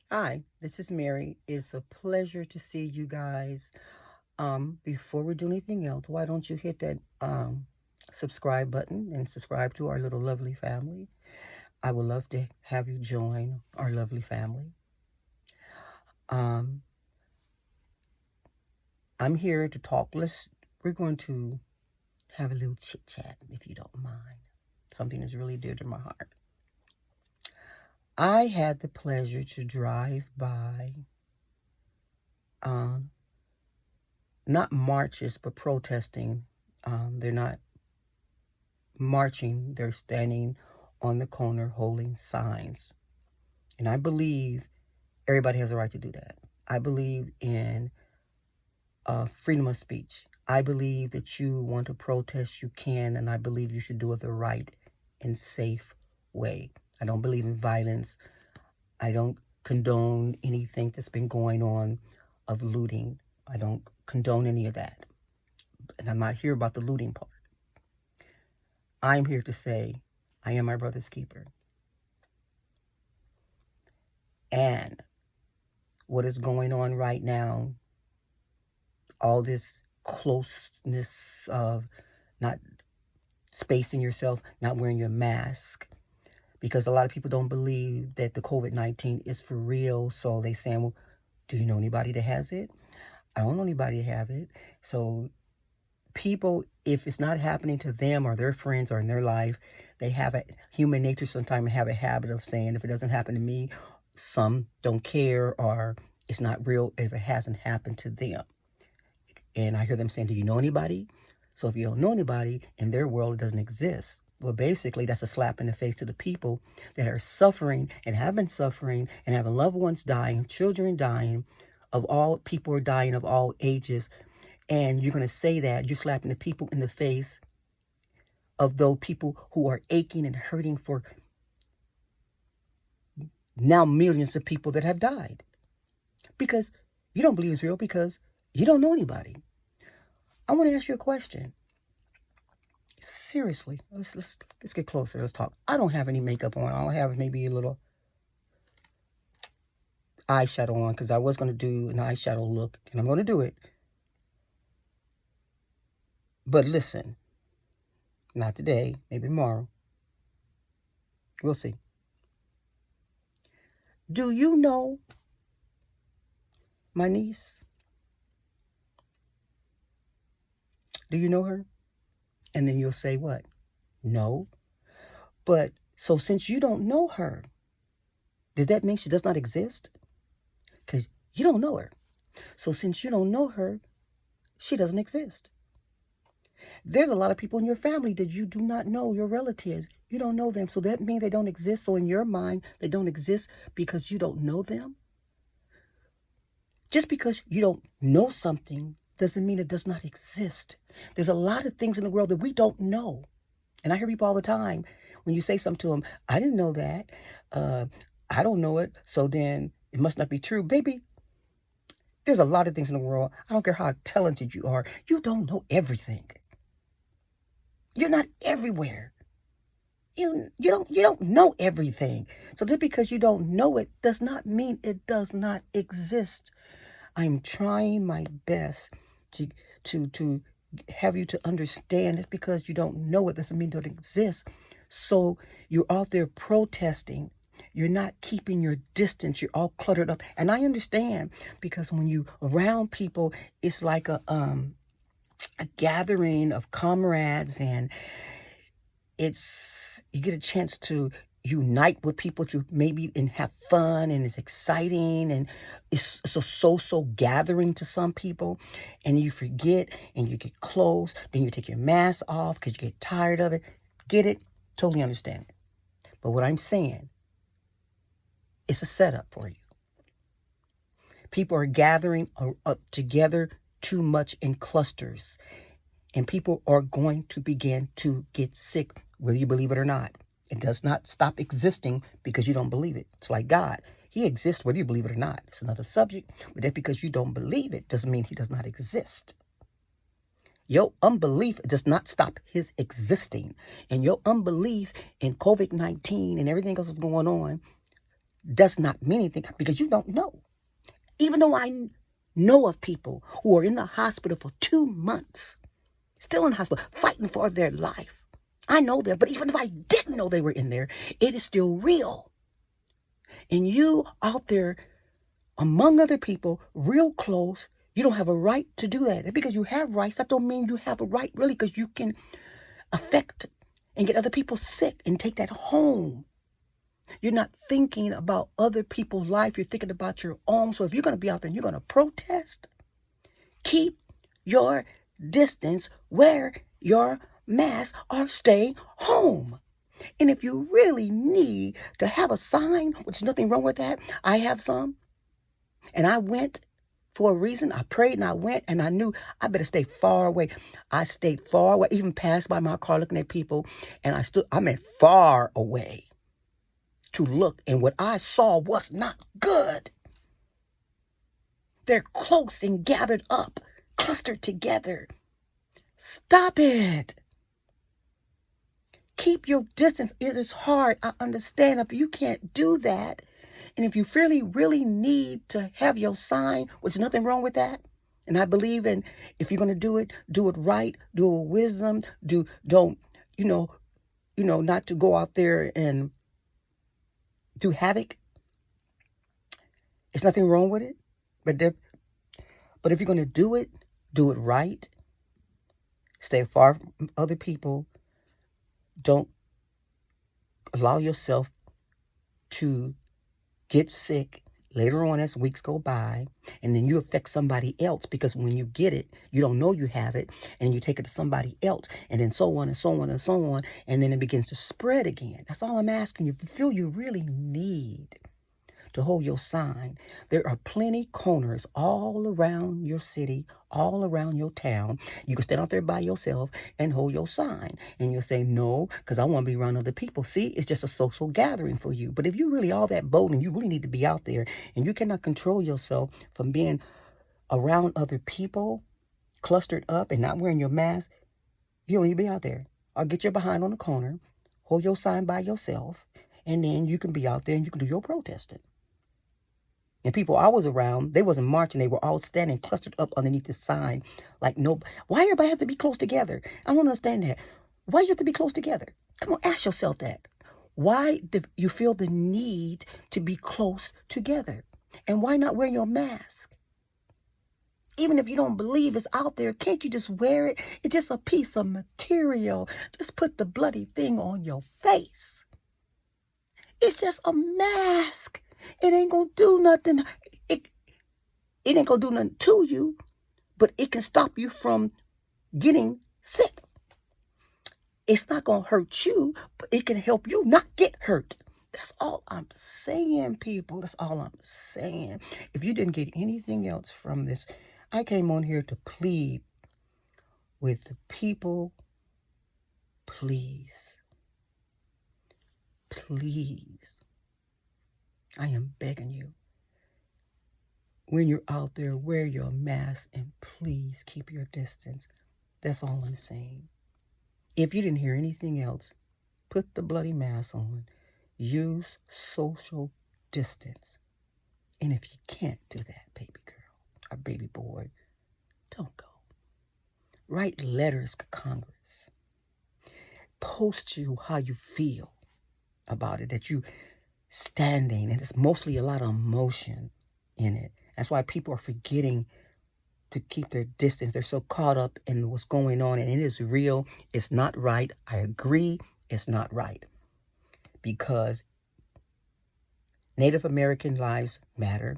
Hi, this is Mary. It's a pleasure to see you guys. Before we do anything else, why don't you hit that subscribe button and subscribe to our little lovely family? I would love to have you join our lovely family. Um, I'm here to talk. We're going to have a little chit chat if you don't mind. Something that's really dear to my heart. I had the pleasure to drive by um, not marches but protesting. They're not marching, they're standing on the corner holding signs. And I believe everybody has a right to do that. I believe in freedom of speech. I believe that you want to protest, you can, and I believe you should do it the right and safe way. I don't believe in violence. I don't condone anything that's been going on of looting. I don't condone any of that. And I'm not here about the looting part. I'm here to say I am my brother's keeper. And what is going on right now, all this closeness of not spacing yourself, not wearing your mask, because a lot of people don't believe that the COVID-19 is for real. So they saying, well, do you know anybody that has it? I don't know anybody that have it. So people, if it's not happening to them or their friends or in their life, they have a human nature sometimes have a habit of saying, if it doesn't happen to me, some don't care or it's not real if it hasn't happened to them. And I hear them saying, do you know anybody? So if you don't know anybody, in their world, it doesn't exist. Well, basically, that's a slap in the face to the people that are suffering and have been suffering and having loved ones dying, children dying, of all people are dying of all ages. And you're going to say that you're slapping the people in the face of those people who are aching and hurting for now millions of people that have died. Because you don't believe it's real because you don't know anybody. I want to ask you a question. Seriously, let's get closer. Let's talk. I don't have any makeup on. All I have is maybe a little eyeshadow on because I was going to do an eyeshadow look, and I'm going to do it. But listen, not today, maybe tomorrow. We'll see. Do you know my niece? Do you know her? And then you'll say what? No. But so since you don't know her, does that mean she does not exist? Because you don't know her. So since you don't know her, she doesn't exist. There's a lot of people in your family that you do not know, your relatives. You don't know them. So that means they don't exist. So in your mind, they don't exist because you don't know them. Just because you don't know something doesn't mean it does not exist. There's a lot of things in the world that we don't know. And I hear people all the time when you say something to them, I didn't know that. I don't know it. So then it must not be true. Baby, there's a lot of things in the world. I don't care how talented you are. You don't know everything. You're not everywhere. You don't know everything. So just because you don't know it does not mean it does not exist. I'm trying my best to to have you to understand. It's because you don't know it doesn't mean it doesn't exist. So you're out there protesting. You're not keeping your distance. You're all cluttered up. And I understand because when you around people, it's like a gathering of comrades, and it's you get a chance to unite with people to maybe and have fun, and it's exciting, and it's a social gathering to some people, and you forget and you get close, then you take your mask off because you get tired of it. Get it? Totally understand it. But what I'm saying, it's a setup for you. People are gathering up together too much in clusters, and people are going to begin to get sick, whether you believe it or not. It does not stop existing because you don't believe it. It's like God. He exists whether you believe it or not. It's another subject, but that because you don't believe it doesn't mean he does not exist. Your unbelief does not stop his existing. And your unbelief in COVID-19 and everything else that's going on does not mean anything because you don't know. Even though I know of people who are in the hospital for 2 months, still in the hospital, fighting for their life. I know them, but even if I didn't know they were in there, it is still real. And you out there among other people, real close, you don't have a right to do that. And because you have rights, that don't mean you have a right really, because you can affect and get other people sick and take that home. You're not thinking about other people's life. You're thinking about your own. So if you're going to be out there and you're going to protest, keep your distance, wear your mask, or stay home. And if you really need to have a sign, which is nothing wrong with that, I have some. And I went for a reason. I prayed and I went and I knew I better stay far away. I stayed far away, even passed by my car looking at people. And I meant far away to look. And what I saw was not good. They're close and gathered up, clustered together. Stop it. Keep your distance. It is hard. I understand if you can't do that. And if you really need to have your sign, which is nothing wrong with that. And I believe in, if you're going to do it right, do it with wisdom, don't, not to go out there and do havoc. It's nothing wrong with it. But if you're going to do it right. Stay far from other people. Don't allow yourself to get sick later on as weeks go by, and then you affect somebody else, because when you get it, you don't know you have it, and you take it to somebody else, and then so on and so on and so on, and then it begins to spread again. That's all I'm asking you. If you feel you really need to hold your sign, there are plenty corners all around your city, all around your town. You can stand out there by yourself and hold your sign, and you'll say, no, because I want to be around other people. See, it's just a social gathering for you. But if you really all that bold and you really need to be out there, and you cannot control yourself from being around other people, clustered up and not wearing your mask, you don't need to be out there. Or get your behind on the corner, hold your sign by yourself, and then you can be out there and you can do your protesting. And people I was around, they wasn't marching. They were all standing clustered up underneath the sign. Like, no, why everybody have to be close together? I don't understand that. Why you have to be close together? Come on, ask yourself that. Why do you feel the need to be close together? And why not wear your mask? Even if you don't believe it's out there, can't you just wear it? It's just a piece of material. Just put the bloody thing on your face. It's just a mask. It ain't gonna do nothing. It ain't gonna do nothing to you, but it can stop you from getting sick. It's not gonna hurt you, but it can help you not get hurt. That's all I'm saying, people. That's all I'm saying. If you didn't get anything else from this, I came on here to plead with the people. Please. Please. I am begging you. When you're out there, wear your mask and please keep your distance. That's all I'm saying. If you didn't hear anything else, put the bloody mask on. Use social distance. And if you can't do that, baby girl or baby boy, don't go. Write letters to Congress. Post you how you feel about it, that you standing, and it's mostly a lot of emotion in it. That's why people are forgetting to keep their distance. They're so caught up in what's going on, and it is real. It's not right. I agree. It's not right, because Native American lives matter.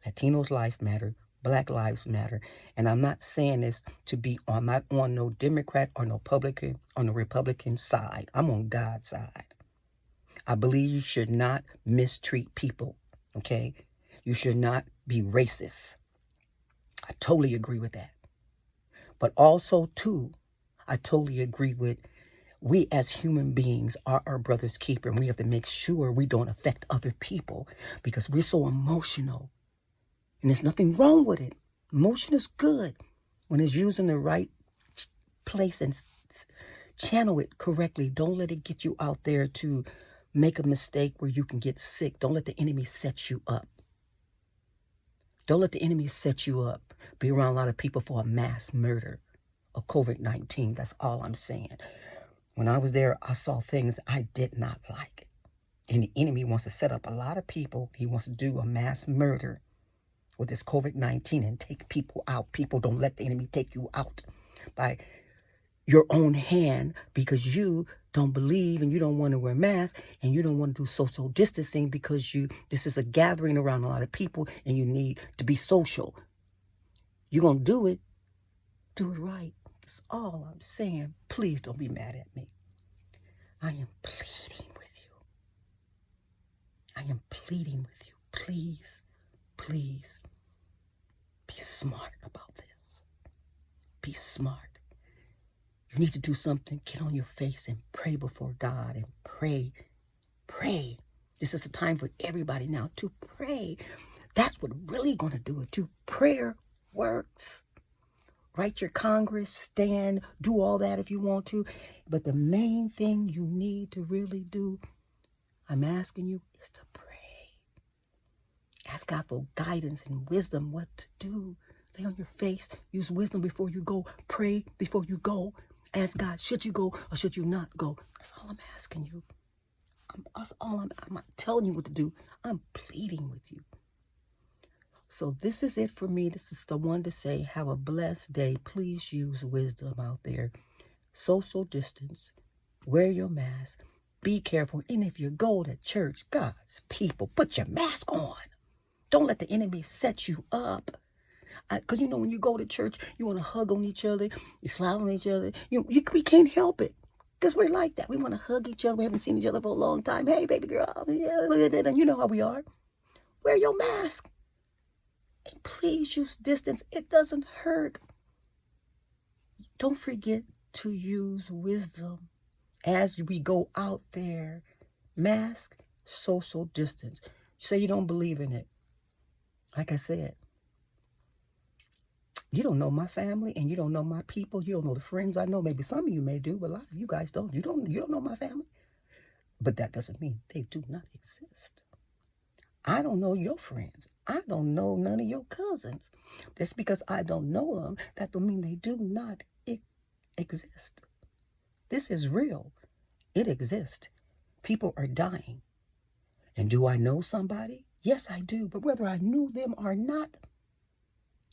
Latinos' lives matter. Black lives matter. And I'm not saying this to be on, I'm not on no Democrat or no Republican, on the Republican side. I'm on God's side. I believe you should not mistreat people, okay? You should not be racist. I totally agree with that. But also, too, I totally agree with, we as human beings are our brother's keeper, and we have to make sure we don't affect other people, because we're so emotional. And there's nothing wrong with it. Emotion is good when it's used in the right place and channel it correctly. Don't let it get you out there to make a mistake where you can get sick. Don't let the enemy set you up. Don't let the enemy set you up. Be around a lot of people for a mass murder of COVID-19. That's all I'm saying. When I was there, I saw things I did not like. And the enemy wants to set up a lot of people. He wants to do a mass murder with this COVID-19 and take people out. People, don't let the enemy take you out by your own hand because you don't believe and you don't want to wear masks and you don't want to do social distancing because this is a gathering around a lot of people and you need to be social. You're going to do it right. That's all I'm saying. Please don't be mad at me. I am pleading with you. I am pleading with you. Please, please be smart about this. Be smart. You need to do something. Get on your face and pray before God and pray. Pray. This is a time for everybody now to pray. That's what really going to do it too. Prayer works. Write your Congress, stand, do all that if you want to. But the main thing you need to really do, I'm asking you, is to pray. Ask God for guidance and wisdom what to do. Lay on your face. Use wisdom before you go. Pray before you go. Ask God, should you go or should you not go? That's all I'm asking you. I'm not telling you what to do. I'm pleading with you. So this is it for me. This is the one to say, have a blessed day. Please use wisdom out there. Social distance. Wear your mask. Be careful. And if you go to church, God's people, put your mask on. Don't let the enemy set you up. Because, when you go to church, you want to hug on each other. You slide on each other. We can't help it. Because we're like that. We want to hug each other. We haven't seen each other for a long time. Hey, baby girl. And you know how we are. Wear your mask. And please use distance. It doesn't hurt. Don't forget to use wisdom as we go out there. Mask, social distance. You say you don't believe in it. Like I said, you don't know my family and you don't know my people. You don't know the friends I know. Maybe some of you may do, but a lot of you guys don't. You don't know my family. But that doesn't mean they do not exist. I don't know your friends. I don't know none of your cousins. Just because I don't know them, that don't mean they do not exist. This is real. It exists. People are dying. And do I know somebody? Yes, I do. But whether I knew them or not,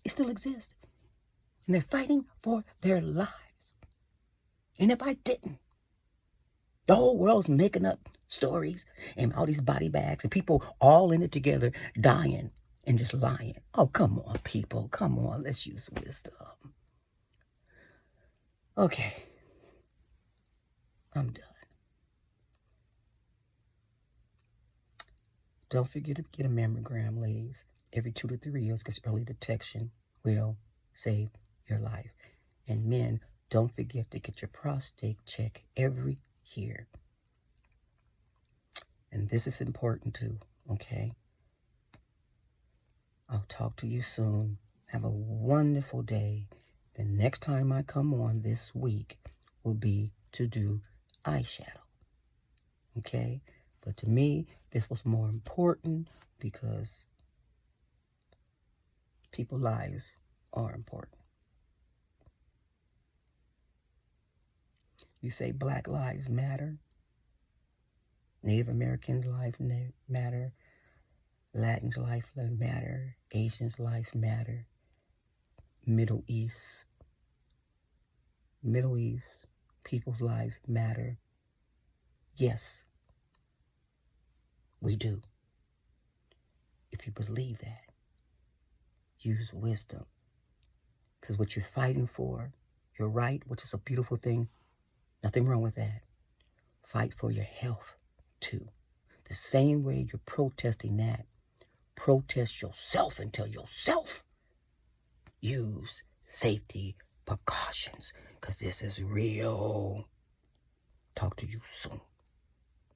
it still exists. And they're fighting for their lives. And if I didn't, the whole world's making up stories and all these body bags and people all in it together dying and just lying. Oh, come on, people. Come on. Let's use wisdom. Okay. I'm done. Don't forget to get a mammogram, ladies, every 2 to 3 years because early detection will save your life. And men, don't forget to get your prostate check every year. And this is important too, okay? I'll talk to you soon. Have a wonderful day. The next time I come on this week will be to do eyeshadow, okay? But to me, this was more important because people's lives are important. You say Black lives matter. Native Americans' life matter. Latins' life matter. Asians' life matter. Middle East people's lives matter. Yes, we do. If you believe that, use wisdom. Because what you're fighting for, your right, which is a beautiful thing, nothing wrong with that. Fight for your health, too. The same way you're protesting that, protest yourself and tell yourself, use safety precautions, because this is real. Talk to you soon.